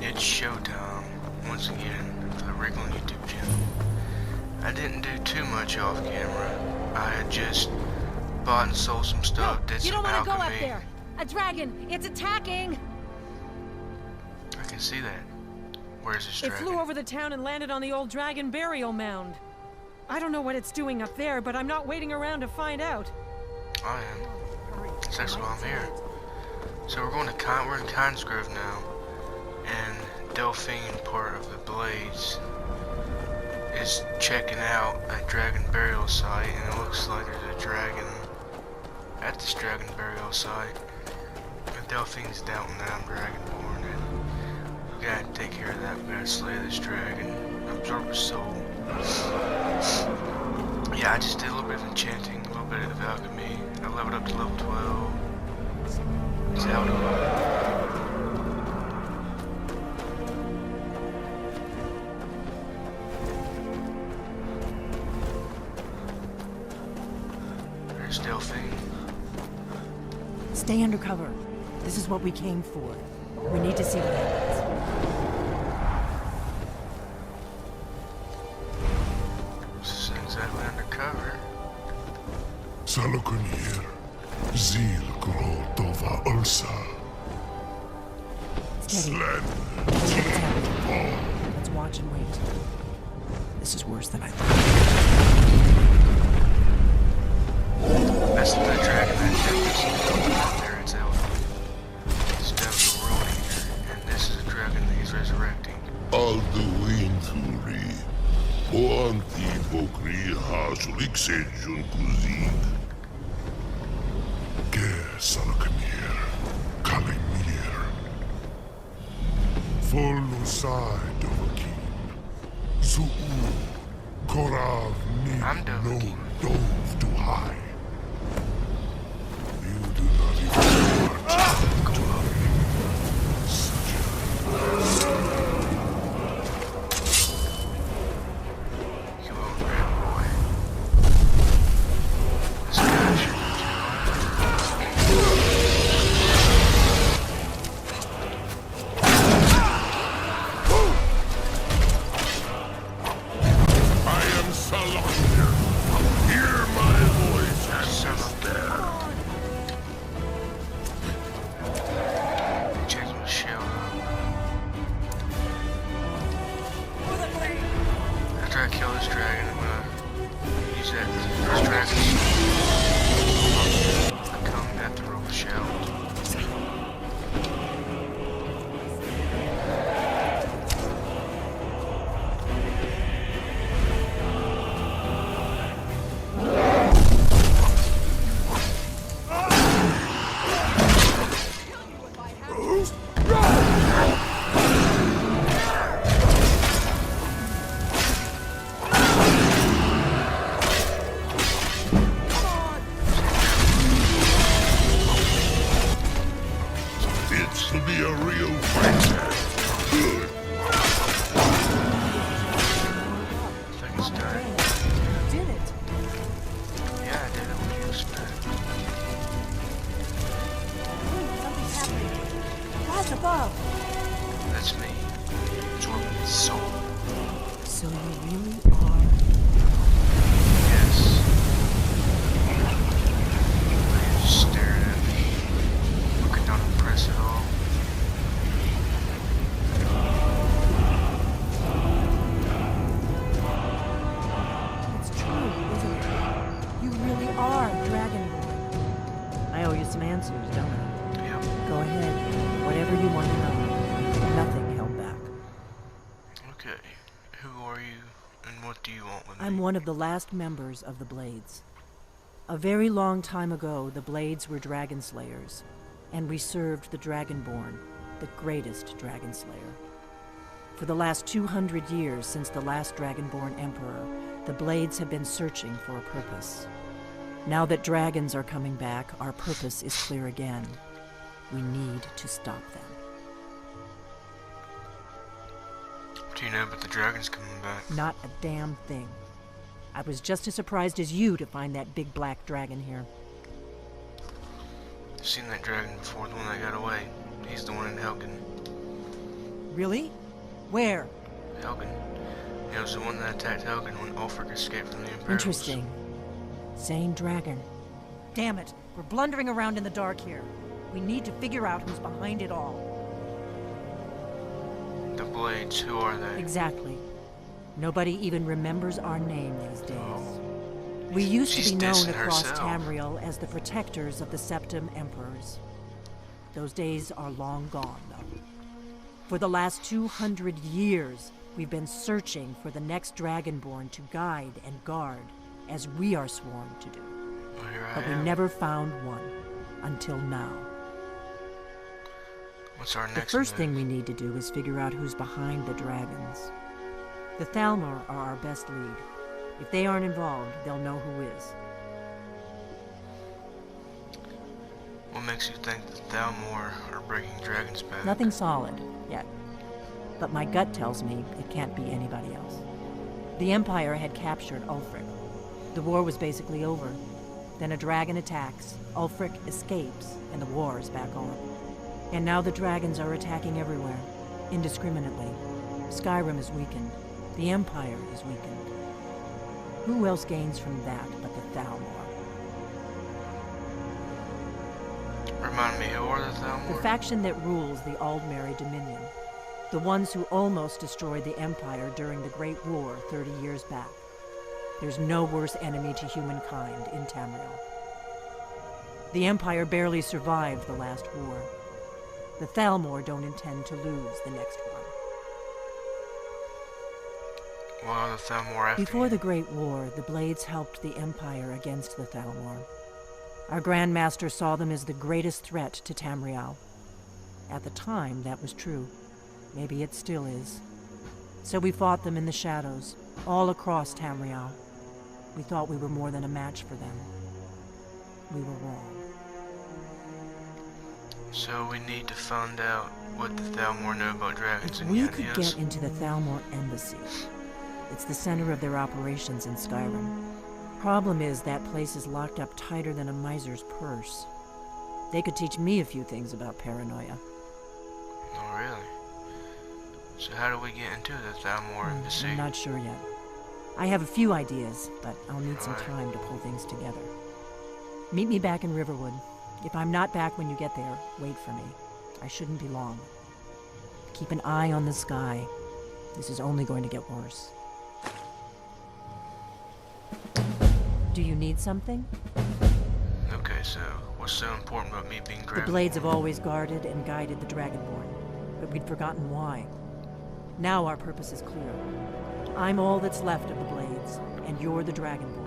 It's showtime, once again, for the Wriggling YouTube channel. I didn't do too much off camera. I had just bought and sold some stuff, did you some don't want alchemy. to go up there! A dragon! It's attacking! I can see that. Where's this dragon? It flew over the town and landed on the old dragon burial mound. I don't know what it's doing up there, but I'm not waiting around to find out. I am. That's actually why I'm here. So we're going to we're in Consgrove now, and Delphine, part of the Blades, is checking out a dragon burial site, and it looks like there's a dragon at this dragon burial site. And Delphine's doubting that I'm Dragonborn, and we gotta take care of that. We gotta slay this dragon, absorb his soul. Yeah, I just did a little bit of enchanting, a little bit of alchemy. I leveled up to level 12. It's out of There's Delphine. Stay undercover. This is what we came for. We need to see what happens. This is exactly undercover. Salokunir, Zil Grotova Ursa. Steady. Sled. Let's watch and wait. This is worse than I thought. That's the dragon that Tempest there. It's out. This devil's a world eater, and this is a dragon that he's resurrecting. Alduinturi. O antipokri hasulik sejun kuzik. Ger Salokunir, Kalimir. Folusai Dovakeen. Zuu. Korav I'm Nid Dovahkiin. No Dove to high. You do not even want to You old red boy. This guy should I am Salakir. Hear my voice and despair. check my shell up. After I kill this dragon, I'm gonna use this dragon to come at the rope shell. It's to be a real fighter. Good. I think it's done. You did it. Yeah, I did it. What do you expect? Something's happening. Rise above. That's me. Absorbing his soul. So you really are. Yes. They just stared at me. Looking not impressed at all. It's true, isn't it? You really are Dragonborn. I owe you some answers, don't I? Yep. Go ahead. Whatever you want to know. Nothing held back. Okay. Who are you and what do you want with me? I'm one of the last members of the Blades. A very long time ago, the Blades were dragon slayers, and we served the Dragonborn, the greatest dragon slayer. For the last 200 years since the last Dragonborn Emperor, the Blades have been searching for a purpose. Now that dragons are coming back, our purpose is clear again. We need to stop them. What do you know about the dragons coming back? Not a damn thing. I was just as surprised as you to find that big black dragon here. I've seen that dragon before, the one that got away. He's the one in Helgen. Really? Where? Helgen. It was the one that attacked Helgen when Ulfric escaped from the Imperials. Interesting. Same dragon. Damn it, we're blundering around in the dark here. We need to figure out who's behind it all. The Blades, who are they? Exactly. Nobody even remembers our name these days. Oh. We used She's to be known dissing across herself. Tamriel as the protectors of the Septim Emperors. Those days are long gone, though. For the last 200 years, we've been searching for the next Dragonborn to guide and guard, as we are sworn to do. Well, here I But we am. never found one, until now. What's our The next first move? thing we need to do is figure out who's behind the dragons. The Thalmor are our best lead. If they aren't involved, they'll know who is. What makes you think the Thalmor are breaking dragons back? Nothing solid, yet. But my gut tells me it can't be anybody else. The Empire had captured Ulfric. The war was basically over. Then a dragon attacks, Ulfric escapes, and the war is back on. And now the dragons are attacking everywhere, indiscriminately. Skyrim is weakened. The Empire is weakened. Who else gains from that but the Thalmor? Remind me, who are the Thalmor? The faction that rules the Aldmeri Dominion. The ones who almost destroyed the Empire during the Great War 30 years back. There's no worse enemy to humankind in Tamriel. The Empire barely survived the last war. The Thalmor don't intend to lose the next one. What are the Thalmor after Before you? the Great War, the Blades helped the Empire against the Thalmor. Our Grand Master saw them as the greatest threat to Tamriel. At the time, that was true. Maybe it still is. So we fought them in the shadows, all across Tamriel. We thought we were more than a match for them. We were wrong. So we need to find out what the Thalmor know about dragons. If and we yet could yes. get into the Thalmor embassy, it's the center of their operations in Skyrim. Problem is, that place is locked up tighter than a miser's purse. They could teach me a few things about paranoia. Oh, really? So how do we get into the Thalmor embassy? I'm not sure yet. I have a few ideas, but I'll need some Alright. time to pull things together. Meet me back in Riverwood. If I'm not back when you get there, wait for me. I shouldn't be long. Keep an eye on the sky. This is only going to get worse. Do you need something? Okay, so what's so important about me being Dragonborn? The Blades have always guarded and guided the Dragonborn, but we'd forgotten why. Now our purpose is clear. I'm all that's left of the Blades, and you're the Dragonborn.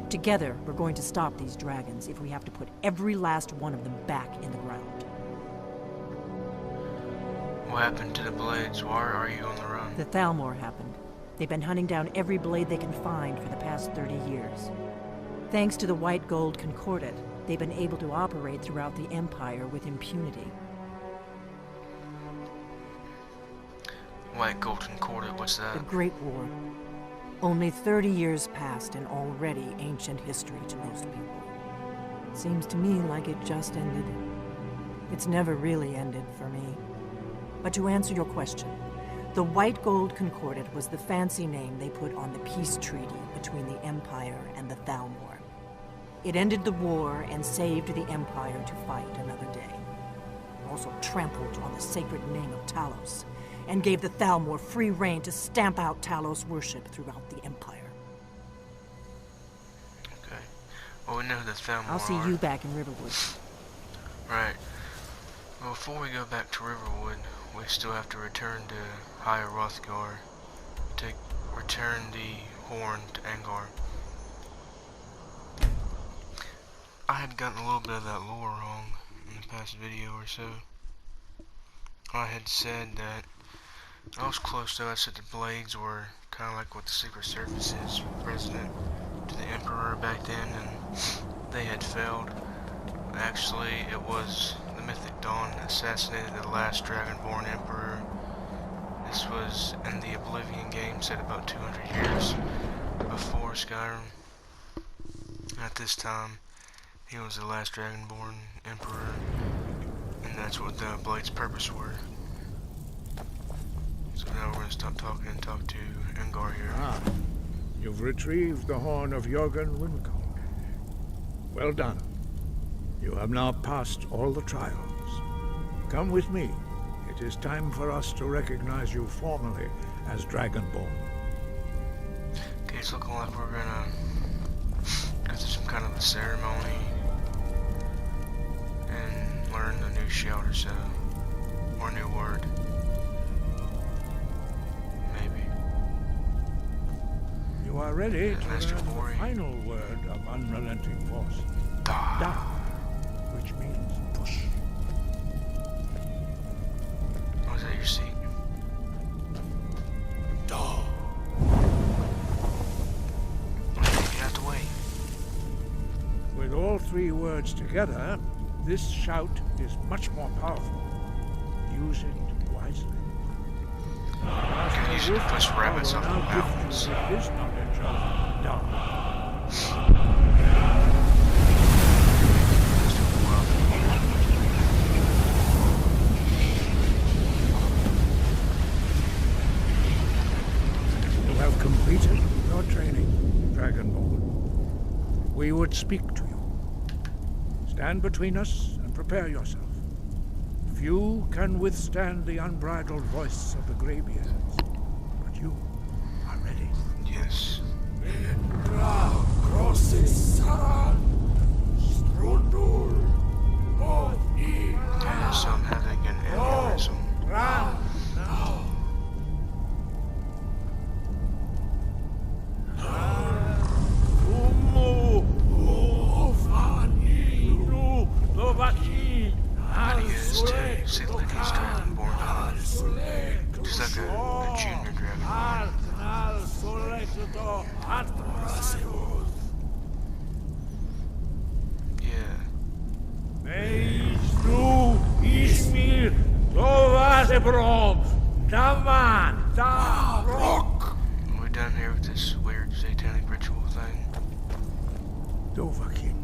Together, we're going to stop these dragons if we have to put every last one of them back in the ground. What happened to the Blades? Why are you on the run? The Thalmor happened. They've been hunting down every blade they can find for the past 30 years. Thanks to the White Gold Concordat, they've been able to operate throughout the Empire with impunity. White Gold Concordat, what's that? The Great War. Only 30 years passed and already ancient history to most people. Seems to me like it just ended. It's never really ended for me. But to answer your question, the White Gold Concordat was the fancy name they put on the peace treaty between the Empire and the Thalmor. It ended the war and saved the Empire to fight another day. Also trampled on the sacred name of Talos, and gave the Thalmor free rein to stamp out Talos worship throughout the Empire. Okay. Well, we know who the Thalmor I'll see are. you back in Riverwood. Right. Well, before we go back to Riverwood, we still have to return to Higher Rothgar to return the horn to Angar. I had gotten a little bit of that lore wrong in the past video or so. I had said that I was close to. I said the Blades were kind of like what the Secret Service is, president to the Emperor back then, and they had failed. Actually, it was the Mythic Dawn that assassinated the last Dragonborn Emperor. This was in the Oblivion game, set about 200 years before Skyrim. At this time, he was the last Dragonborn Emperor, and that's what the Blades' purpose were. stop talking and talk to Engar here. Ah, you've retrieved the horn of Jürgen Windkong. Well done. You have now passed all the trials. Come with me. It is time for us to recognize you formally as Dragonborn. Okay, it's looking like we're gonna go through some kind of a ceremony and learn the new shout or so, or new word. Maybe. You are ready to Master learn Glory. the final word of unrelenting force. Da. Da, which means push. Oh, is that your seat? Da. You have to wait. With all three words together, this shout is much more powerful. Use it wisely. Can use it to push rabbits off the mountains. This knowledge of Da. You have completed your training, Dragonborn. We would speak to you. Stand between us and prepare yourself. Few can withstand the unbridled voice of the Greybeards, but you are ready. Yes. Yeah, so I'm having an aneurysm. Lydia is too. See, Lydia's Dragonborn. She's like a junior Dragonborn. Yeah. We're done here with this weird satanic ritual thing. Dovahkiin,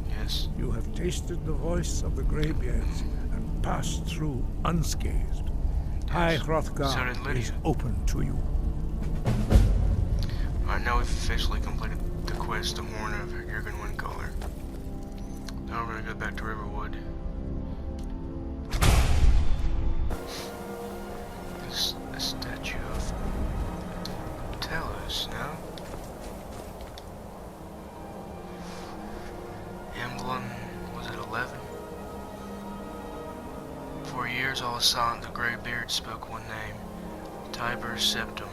Yes. you have tasted the voice of the Greybeards and passed through unscathed. High So Hrothgar did Lydia. is open to you. Alright, now we've officially completed the quest, the Horn of Jürgen Windcaller. Now we're gonna go back to Riverwood. This statue of Talos, no? Emblem, was it 11? For years all silent, the Greybeard spoke one name, Tiber Septim.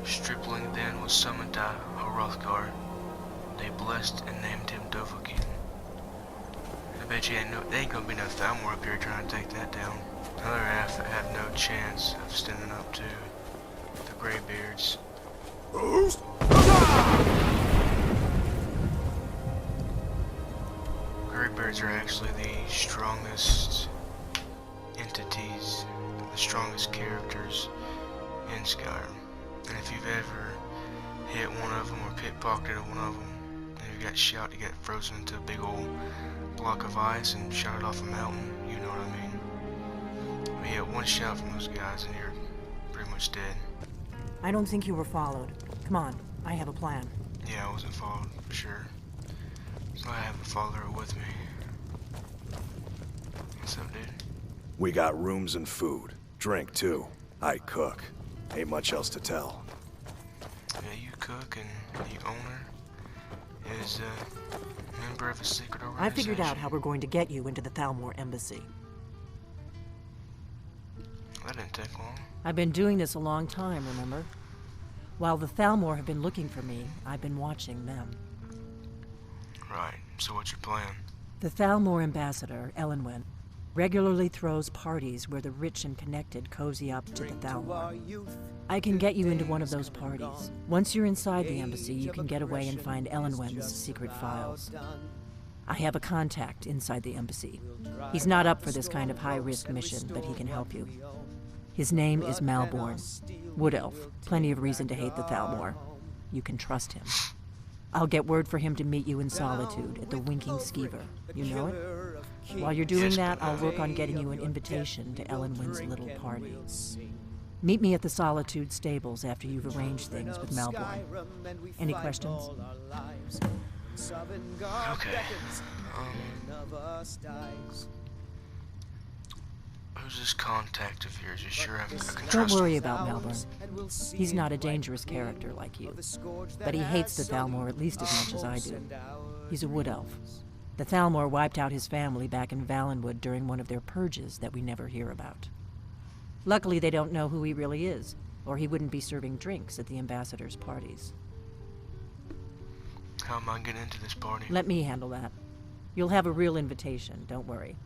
Stripling then was summoned to Hrothgar. They blessed and named him Dovahkiin. I bet you ain't gonna be no Thalmor up here trying to take that down. Another half that have no chance of standing up to the Greybeards. Greybeards are actually the strongest entities, the strongest characters in Skyrim. And if you've ever hit one of them or pickpocketed one of them, and you got shot, you get frozen into a big old block of ice and shot it off a mountain, you know what I mean. But yeah, one shot from those guys and you're pretty much dead. I don't think you were followed. Come on, I have a plan. Yeah, I wasn't followed for sure. So I have a follower with me. What's up, dude? We got rooms and food. Drink, too. I cook. Ain't much else to tell. Yeah, you cook and the owner is a member of a secret organization. I figured out how we're going to get you into the Thalmor embassy. That didn't take long. I've been doing this a long time, remember? While the Thalmor have been looking for me, I've been watching them. Right, so what's your plan? The Thalmor ambassador, Elenwen, regularly throws parties where the rich and connected cozy up to the Thalmor. I can get you into one of those parties. Once you're inside the embassy, you can get away and find Elenwen's secret files. I have a contact inside the embassy. He's not up for this kind of high-risk mission, but he can help you. His name is Malborn. Wood Elf. Plenty of reason to hate the Thalmor. You can trust him. I'll get word for him to meet you in Solitude at the Winking Skeever. You know it? While you're doing that, I'll work on getting you an invitation to Elenwen's little party. Meet me at the Solitude stables after you've arranged things with Malborn. Any questions? Okay. Who's this contact of yours? You sure I can trust Don't worry him? about Malborn. He's not a dangerous character like you. But he hates the Thalmor at least as much as I do. He's a wood elf. The Thalmor wiped out his family back in Valenwood during one of their purges that we never hear about. Luckily, they don't know who he really is, or he wouldn't be serving drinks at the ambassador's parties. How am I getting into this party? Let me handle that. You'll have a real invitation, don't worry.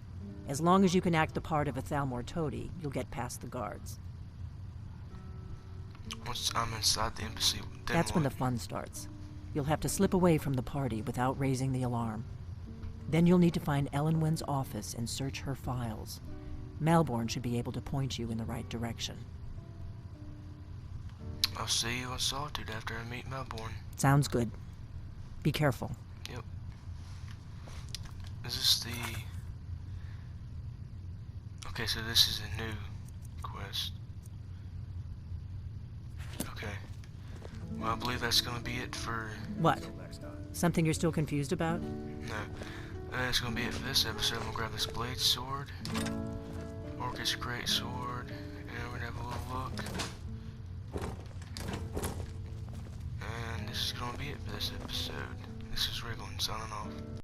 As long as you can act the part of a Thalmor toady, you'll get past the guards. Once I'm inside the embassy, then That's when the what? fun starts. You'll have to slip away from the party without raising the alarm. Then you'll need to find Elenwen's office and search her files. Malborn should be able to point you in the right direction. I'll see you on Solitude after I meet Malborn. Sounds good. Be careful. Yep. Is this the... Okay, so this is a new quest. Okay. Well, I believe that's gonna be it for... What? Something you're still confused about? No. That's gonna be it for this episode. I'm gonna grab this blade sword. Orcus great sword. And we're gonna have a little look. And this is gonna be it for this episode. This is Wriggling signing off.